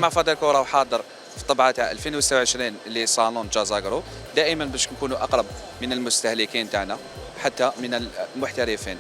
مجمع فادركو راه حاضر في الطبعه تاع 2026 اللي صالون جازاغرو، دائما باش نكونوا اقرب من المستهلكين تاعنا حتى من المحترفين.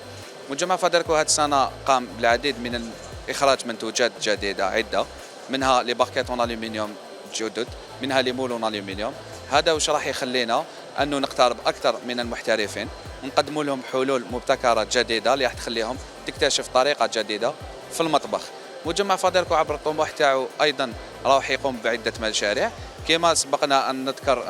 مجمع فادركو هذه السنه قام بالعديد من اخراج منتوجات جديده عده، منها لي باكيتون الومنيوم جدد، منها لي مولون الومنيوم. هذا واش راح يخلينا انه نقترب اكثر من المحترفين ونقدموا لهم حلول مبتكره جديده اللي راح تخليهم تكتشف طريقه جديده في المطبخ. مجمع فادركو عبر الطموح تاعو ايضا راح يقوم بعده مشاريع، كما سبقنا ان نذكر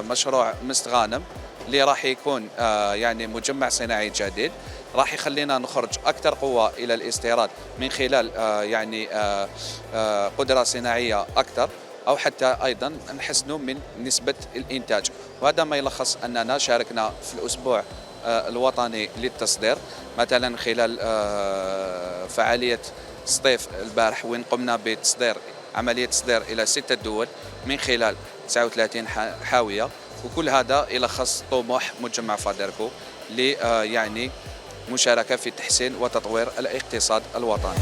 مشروع مستغانم اللي راح يكون يعني مجمع صناعي جديد، راح يخلينا نخرج اكثر قوه الى الاستيراد من خلال يعني قدره صناعيه اكثر، او حتى ايضا نحسنوا من نسبه الانتاج. وهذا ما يلخص اننا شاركنا في الاسبوع الوطني للتصدير، مثلا خلال فعاليه صيف البارح وين قمنا بتصدير عمليه تصدير الى 6 دول من خلال 39 حاويه. وكل هذا يلخص طموح مجمع فادركو ل يعني مشاركه في تحسين وتطوير الاقتصاد الوطني.